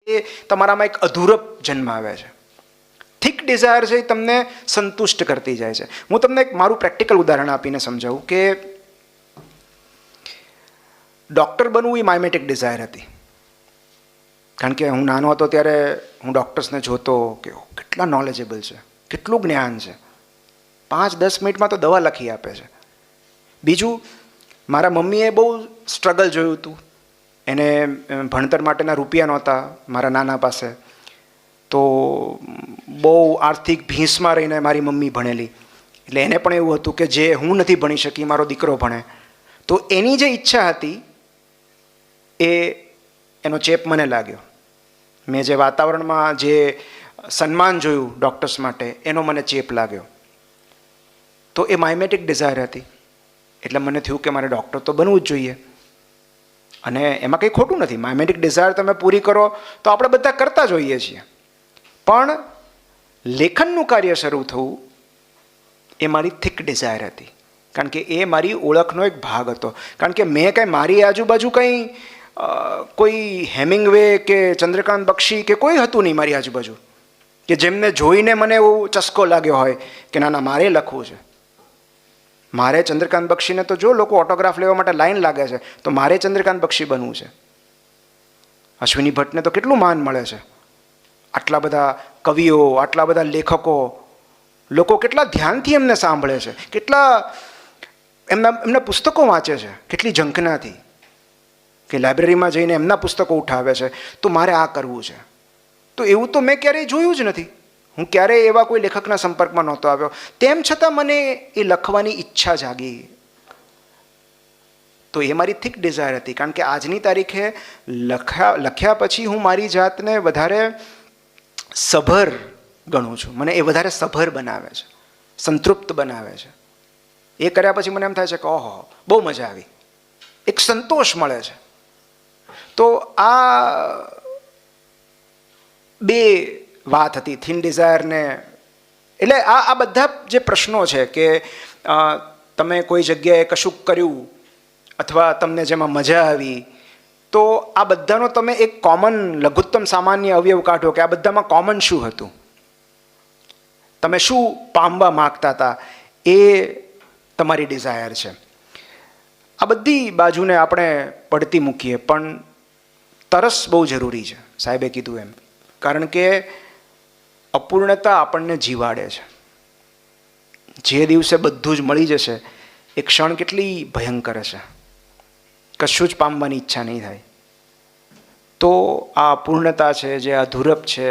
એ તમારામાં એક અધૂરપ જન્માવે છે. થિક ડિઝાયર છે એ તમને સંતુષ્ટ કરતી જાય છે. હું તમને એક મારું પ્રેક્ટિકલ ઉદાહરણ આપીને સમજાવું કે ડૉક્ટર બનવું એ માઇમેટિક ડિઝાયર હતી. કારણ કે હું નાનો હતો ત્યારે હું ડૉક્ટર્સને જોતો કે કેટલા નોલેજેબલ છે, કેટલું જ્ઞાન છે, 5-10 મિનિટમાં તો દવા લખી આપે છે. બીજું, મારા મમ્મીએ બહુ સ્ટ્રગલ જોયું હતું. એને ભણતર માટેના રૂપિયા નહોતા મારા નાના પાસે, તો બહુ આર્થિક ભીંસમાં રહીને મારી મમ્મી ભણેલી. એટલે એને પણ એવું હતું કે જે હું નથી ભણી શકી મારો દીકરો ભણે. તો એની જે ઈચ્છા હતી એનો ચેપ મને લાગ્યો. મેં જે વાતાવરણમાં જે સન્માન જોયું ડૉક્ટર્સ માટે એનો મને ચેપ લાગ્યો. તો એ માઇમેટિક ડિઝાયર હતી. એટલે મને થયું કે મારે ડૉક્ટર તો બનવું જ જોઈએ. અને એમાં કંઈ ખોટું નથી. માઇમેટિક ડિઝાયર તમે પૂરી કરો તો આપણે બધા કરતા જ હોઈએ છીએ. પણ લેખનનું કાર્ય શરૂ થવું એ મારી થિક ડિઝાયર હતી. કારણ કે એ મારી ઓળખનો એક ભાગ હતો. કારણ કે મેં કંઈ મારી આજુબાજુ કંઈ કોઈ હેમિંગવે કે ચંદ્રકાંત બક્ષી કે કોઈ હતું નહીં મારી આજુબાજુ કે જેમને જોઈને મને એવો ચસ્કો લાગ્યો હોય કે ના ના મારે લખવું છે. મારે ચંદ્રકાંત બક્ષીને તો જો લોકો ઓટોગ્રાફ લેવા માટે લાઈન લાગે છે, તો મારે ચંદ્રકાંત બક્ષી બનવું છે. અશ્વિની ભટ્ટને તો કેટલું માન મળે છે. આટલા બધા કવિઓ, આટલા બધા લેખકો, લોકો કેટલા ધ્યાનથી એમને સાંભળે છે, કેટલા એમના પુસ્તકો વાંચે છે, કેટલી ઝંખનાથી, કે લાઇબ્રેરીમાં જઈને એમના પુસ્તકો ઉઠાવે છે. તો મારે આ કરવું છે. તો એવું તો મેં ક્યારેય જોયું જ નથી. હું ક્યારેય એવા કોઈ લેખકના સંપર્કમાં નહોતો આવ્યો. તેમ છતાં મને એ લખવાની ઈચ્છા જાગી. તો એ મારી થિક ડિઝાયર હતી. કારણ કે આજની તારીખે લખ્યા પછી હું મારી જાતને વધારે સભર ગણું છું. મને એ વધારે સભર બનાવે છે, સંતૃપ્ત બનાવે છે. એ કર્યા પછી મને એમ થાય છે કે ઓહો બહુ મજા આવી, એક સંતોષ મળે છે. તો આ બે વાત હતી, થિન ડિઝાયર ને. એટલે આ બધા જે પ્રશ્નો છે કે તમે કોઈ જગ્યાએ કશુંક કર્યું અથવા તમને જેમાં મજા આવી, તો આ બધાનો તમે એક કોમન લઘુત્તમ સામાન્ય અવયવ કાઢો કે આ બધામાં કોમન શું હતું, તમે શું પામવા માગતા હતા, એ તમારી ડિઝાયર છે. આ બધી બાજુને આપણે પડતી મૂકીએ, પણ તરસ બહુ જરૂરી છે, સાહેબે કીધું એમ. કારણ કે અપૂર્ણતા આપણને જીવાડે છે. જે દિવસે બધું જ મળી જશે એ ક્ષણ કેટલી ભયંકર છે. કશું જ પામવાની ઈચ્છા નહીં થાય. તો આ અપૂર્ણતા છે, જે અધૂરપ છે,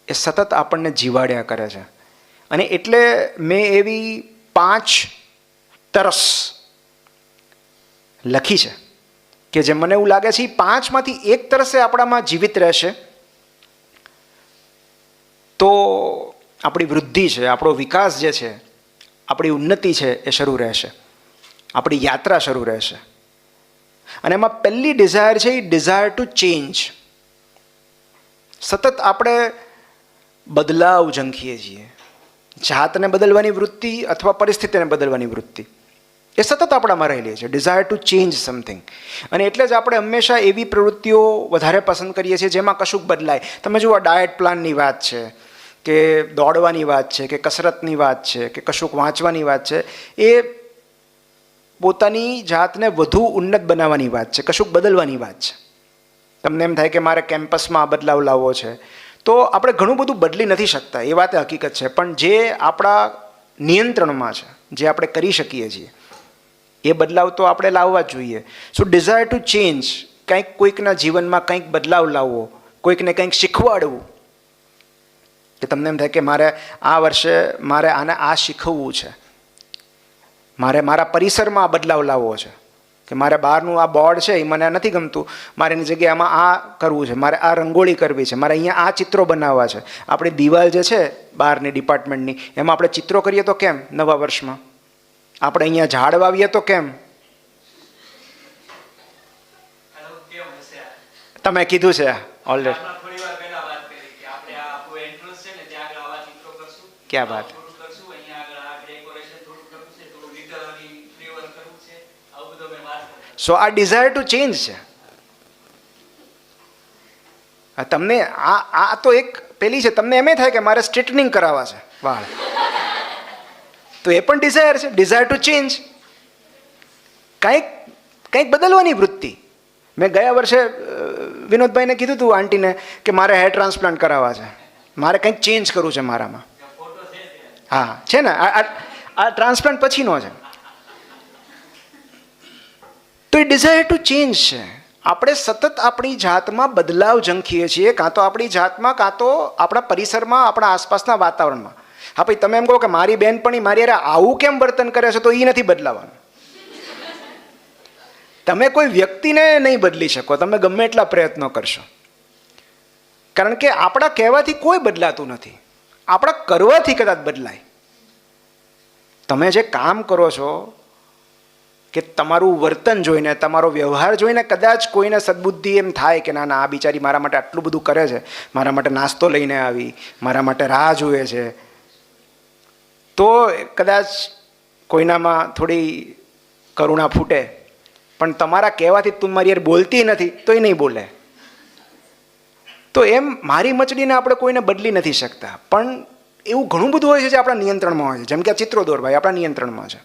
એ સતત આપણને જીવાડ્યા કરે છે. અને એટલે મેં એવી 5 તરસ લખી છે કે જે મને એવું લાગે છે એ 5માંથી એક તરસે આપણામાં જીવિત રહેશે તો આપણી વૃદ્ધિ છે, આપણો વિકાસ જે છે, આપણી ઉન્નતિ છે એ શરૂ રહેશે, આપણી યાત્રા શરૂ રહેશે. અને એમાં પહેલી ડિઝાયર છે એ ડિઝાયર ટુ ચેન્જ. સતત આપણે બદલાવ ઝંખીએ છીએ. જાતને બદલવાની વૃત્તિ અથવા પરિસ્થિતિને બદલવાની વૃત્તિ એ સતત આપણામાં રહેલી છે, ડિઝાયર ટુ ચેન્જ સમથિંગ. અને એટલે જ આપણે હંમેશા એવી પ્રવૃત્તિઓ વધારે પસંદ કરીએ છીએ જેમાં કશુંક બદલાય. તમે જુઓ, ડાયટ પ્લાનની વાત છે કે દોડવાની વાત છે કે કસરતની વાત છે કે કશુંક વાંચવાની વાત છે, એ પોતાની જાતને વધુ ઉન્નત બનાવવાની વાત છે, કશુંક બદલવાની વાત છે. તમને એમ થાય કે મારે કેમ્પસમાં આ બદલાવ લાવવો છે, તો આપણે ઘણું બધું બદલી નથી શકતા, એ વાત હકીકત છે. પણ જે આપણા નિયંત્રણમાં છે, જે આપણે કરી શકીએ છીએ, એ બદલાવ તો આપણે લાવવા જ જોઈએ. સો ડિઝાયર ટુ ચેન્જ, કંઈક કોઈકના જીવનમાં કંઈક બદલાવ લાવવો, કોઈકને કંઈક શીખવાડવું. કે તમને એમ થાય કે મારે આ વર્ષે મારે આને આ શીખવવું છે, મારે મારા પરિસરમાં આ બદલાવ લાવવો છે, કે મારે બહારનું આ બોર્ડ છે એ મને નથી ગમતું, મારે એની જગ્યાએ આમાં આ કરવું છે, મારે આ રંગોળી કરવી છે, મારે અહીંયા આ ચિત્રો બનાવવા છે. આપણી દિવાલ જે છે બહારની ડિપાર્ટમેન્ટની, એમાં આપણે ચિત્રો કરીએ તો કેમ નવા વર્ષમાં? આપણે અહીંયા ઝાડ વાવીએ તો કેમ? તમે કીધું છે ઓલરેડી. ક્યાં વાત. સો આ ડિઝાયર ટુ ચેન્જ છે. તમને આ તો એક પેલી છે, તમને એમ થાય કે મારે સ્ટ્રેટનિંગ કરાવવા છે વાળ, તો એ પણ ડિઝાયર છે, ડિઝાયર ટુ ચેન્જ, કંઈક બદલવાની વૃત્તિ. મેં ગયા વર્ષે વિનોદભાઈને કીધું હતું આંટીને કે મારે હેર ટ્રાન્સપ્લાન્ટ કરાવવા છે, મારે કંઈક ચેન્જ કરવું છે મારામાં. હા છે ને, આ ટ્રાન્સપ્લાન્ટ પછીનો છે. તો એ ડિઝાયર ટુ ચેન્જ છે. આપણે સતત આપણી જાતમાં બદલાવ ઝંખીએ છીએ, કાં તો આપણી જાતમાં, કાં તો આપણા પરિસરમાં, આપણા આસપાસના વાતાવરણમાં. હા ભાઈ, તમે એમ કહો કે મારી બહેનપણી મારી યાર આવું કેમ વર્તન કરે છે, તો એ નથી બદલાવાનું. તમે કોઈ વ્યક્તિને નહીં બદલી શકો, તમે ગમે એટલા પ્રયત્નો કરશો, કારણ કે આપણા કહેવાથી કોઈ બદલાતું નથી, આપણા કરવાથી કદાચ બદલાય. તમે જે કામ કરો છો કે તમારું વર્તન જોઈને, તમારો વ્યવહાર જોઈને કદાચ કોઈને સદબુદ્ધિ એમ થાય કે ના ના, આ બિચારી મારા માટે આટલું બધું કરે છે, મારા માટે નાસ્તો લઈને આવી, મારા માટે રાહ જુએ છે, તો કદાચ કોઈનામાં થોડી કરુણા ફૂટે. પણ તમારા કહેવાથી તું મારી યાર બોલતી નથી, તો એ નહીં બોલે. તો એમ મારી મચડીને આપણે કોઈને બદલી નથી શકતા. પણ એવું ઘણું બધું હોય છે જે આપણા નિયંત્રણમાં હોય છે. જેમ કે આ ચિત્રો દોરભાઈ આપણા નિયંત્રણમાં છે,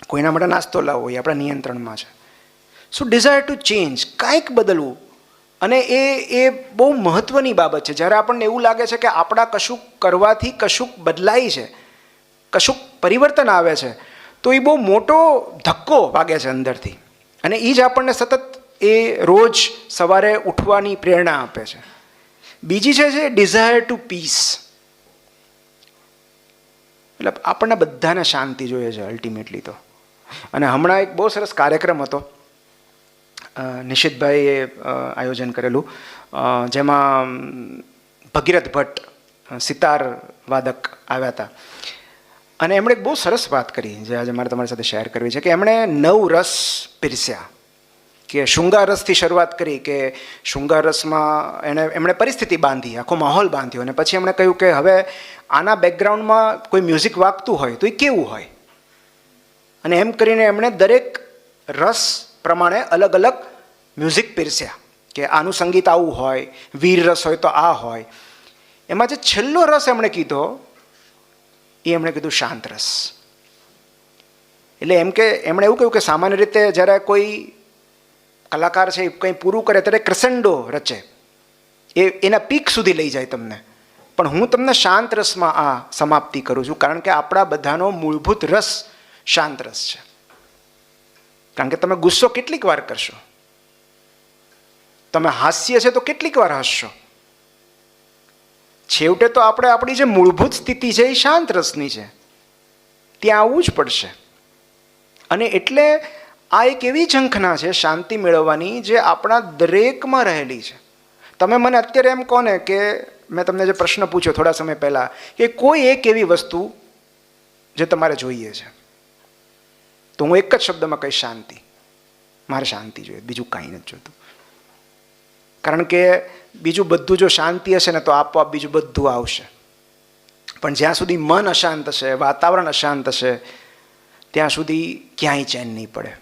કોઈના માટે નાસ્તો લાવવો એ આપણા નિયંત્રણમાં છે. સો ડિઝાયર ટુ ચેન્જ, કાંઈક બદલવું. અને એ બહુ મહત્ત્વની બાબત છે. જ્યારે આપણને એવું લાગે છે કે આપણા કશુંક કરવાથી કશુંક બદલાય છે, કશુંક પરિવર્તન આવે છે, તો એ બહુ મોટો ધક્કો વાગે છે અંદરથી. અને એ જ આપણને સતત એ રોજ સવારે ઉઠવાની પ્રેરણા આપે છે. બીજી છે ડિઝાયર ટુ પીસ. એટલે આપણને બધાને શાંતિ જોઈએ છે અલ્ટિમેટલી તો. અને હમણાં એક બહુ સરસ કાર્યક્રમ હતો, નિશિતભાઈએ આયોજન કરેલું, જેમાં ભગીરથ ભટ્ટ સિતાર વાદક આવ્યા હતા. અને એમણે એક બહુ સરસ વાત કરી, જે આજે મારે તમારી સાથે શેર કરવી છે, કે એમણે 9 રસ પીરસ્યા. કે શૃંગાર રસથી શરૂઆત કરી, કે શૃંગાર રસમાં એમણે પરિસ્થિતિ બાંધી, આખો માહોલ બાંધ્યો, અને પછી એમણે કહ્યું કે હવે આના બેકગ્રાઉન્ડમાં કોઈ મ્યુઝિક વાગતું હોય તો એ કેવું હોય. અને એમ કરીને એમણે દરેક રસ પ્રમાણે અલગ અલગ મ્યુઝિક પીરસ્યા, કે આનું સંગીત આવું હોય, વીર રસ હોય તો આ હોય. એમાં જે છેલ્લો રસ એમણે કીધો એ એમણે કીધું શાંત રસ. એટલે એમ કે એમણે એવું કહ્યું કે સામાન્ય રીતે જ્યારે કોઈ કલાકાર છે એ કંઈ પૂરું કરે ત્યારે ક્રસેન્ડો રચે, એના પીક સુધી લઈ જાય તમને. પણ હું તમને શાંત રસમાં આ સમાપ્તિ કરું છું, કારણ કે આપણા બધાનો મૂળભૂત રસ શાંત રસ છે. કારણ કે તમે ગુસ્સો કેટલીક વાર કરશો, તમે હાસ્ય છે તો કેટલીક વાર હસશો. છેવટે તો આપણે આપણી જે મૂળભૂત સ્થિતિ છે એ શાંત રસની છે, ત્યાં આવવું જ પડશે. અને એટલે આ એક એવી ઝંખના છે શાંતિ મેળવવાની જે આપણા દરેકમાં રહેલી છે. તમે મને અત્યારે એમ કહો ને કે મેં તમને જે પ્રશ્ન પૂછ્યો થોડા સમય પહેલાં, કે કોઈ એક એવી વસ્તુ જે તમારે જોઈએ છે, તો હું એક જ શબ્દમાં કહીશ શાંતિ. મારે શાંતિ જોઈએ, બીજું કાંઈ નથી જોતું. કારણ કે બીજું બધું જો શાંતિ હશે ને તો આપોઆપ બીજું બધું આવશે. પણ જ્યાં સુધી મન અશાંત હશે, વાતાવરણ અશાંત હશે, ત્યાં સુધી ક્યાંય ચેન નહીં પડે.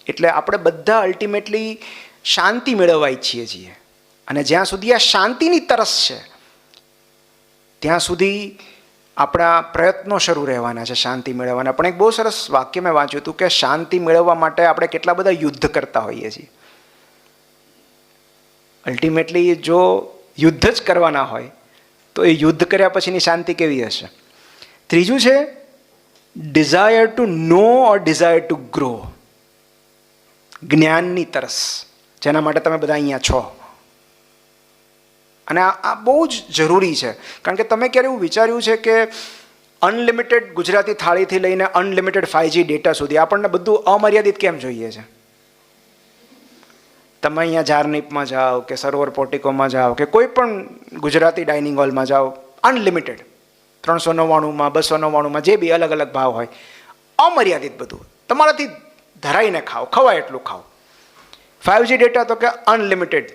એટલે આપણે બધા અલ્ટિમેટલી શાંતિ મેળવવા ઈચ્છીએ છીએ. અને જ્યાં સુધી આ શાંતિની તરસ છે ત્યાં સુધી આપણા પ્રયત્નો શરૂ રહેવાના છે શાંતિ મેળવવાના. પણ એક બહુ સરસ વાક્ય મેં વાંચ્યું હતું કે શાંતિ મેળવવા માટે આપણે કેટલા બધા યુદ્ધ કરતા હોઈએ છીએ. અલ્ટિમેટલી જો યુદ્ધ જ કરવાના હોય તો એ યુદ્ધ કર્યા પછીની શાંતિ કેવી હશે? ત્રીજું છે desire to know or desire to grow. જ્ઞાનની તરસ, જેના માટે તમે બધા અહીંયા છો. અને આ બહુ જ જરૂરી છે. કારણ કે તમે ક્યારે એવું વિચાર્યું છે કે અનલિમિટેડ ગુજરાતી થાળીથી લઈને અનલિમિટેડ 5G ડેટા સુધી આપણને બધું અમર્યાદિત કેમ જોઈએ છે? તમે અહીંયા જારનીપમાં જાઓ કે સરોવર પોર્ટિકોમાં જાઓ કે કોઈ પણ ગુજરાતી ડાઇનિંગ હોલમાં જાઓ, અનલિમિટેડ 399માં 299માં જે બી અલગ અલગ ભાવ હોય, અમર્યાદિત બધું તમારાથી ધરાઈને ખાઓ, ખવાય એટલું ખાઓ. 5G ડેટા તો કે unlimited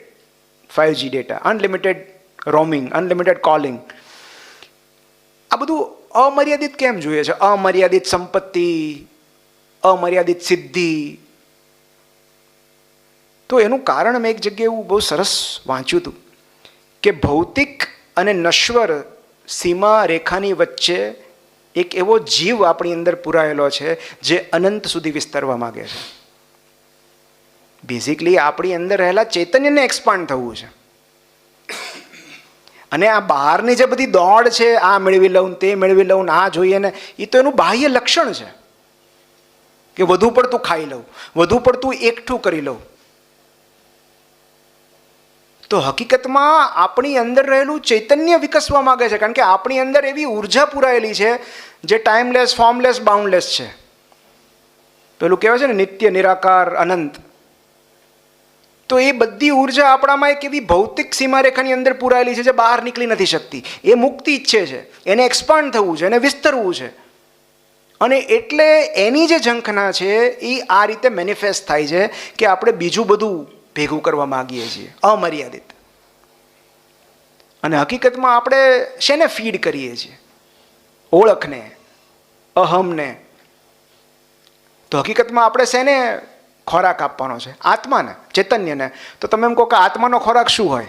5G data, unlimited roaming, unlimited calling. આ બધું અમર્યાદિત કેમ જોઈએ છે? અમર્યાદિત સંપત્તિ, અમર્યાદિત સિદ્ધિ. તો એનું કારણ મેં એક જગ્યાએ એવું બહુ સરસ વાંચ્યું હતું કે ભૌતિક અને નશ્વર સીમા રેખાની વચ્ચે એક એવો જીવ આપણી અંદર પુરાયેલો છે જે અનંત સુધી વિસ્તરવા માગે છે. બેઝિકલી આપણી અંદર રહેલા ચૈતન્યને એક્સપાન્ડ થવું છે. અને આ બહારની જે બધી દોડ છે, આ મેળવી લઉં, તે મેળવી લઉં, આ જોઈએ ને, એ તો એનું બાહ્ય લક્ષણ છે કે વધુ પડતું ખાઈ લઉં, વધુ પડતું એકઠું કરી લઉં. તો હકીકતમાં આપણી અંદર રહેલું ચૈતન્ય વિકસવા માંગે છે, કારણ કે આપણી અંદર એવી ઉર્જા પુરાયેલી છે જે ટાઈમલેસ, ફોર્મલેસ, બાઉન્ડલેસ છે. પેલું કહેવાય છે ને નિત્ય, નિરાકાર, અનંત. તો એ બધી ઉર્જા આપણામાં એક એવી ભૌતિક સીમારેખાની અંદર પુરાયેલી છે જે બહાર નીકળી નથી શકતી. એ મુક્તિ ઈચ્છે છે, એને એક્સપાન્ડ થવું છે, એને વિસ્તરવું છે. અને એટલે એની જે ઝંખના છે એ આ રીતે મેનિફેસ્ટ થાય છે કે આપણે બીજું બધું ભેગું કરવા માગીએ છીએ, અમર્યાદિત. અને હકીકતમાં આપણે શેને ફીડ કરીએ છીએ? ઓળખને, અહમને. તો હકીકતમાં આપણે શેને ખોરાક આપવાનો છે? આત્માને, ચૈતન્યને. તો તમે એમ કહો કે આત્માનો ખોરાક શું હોય?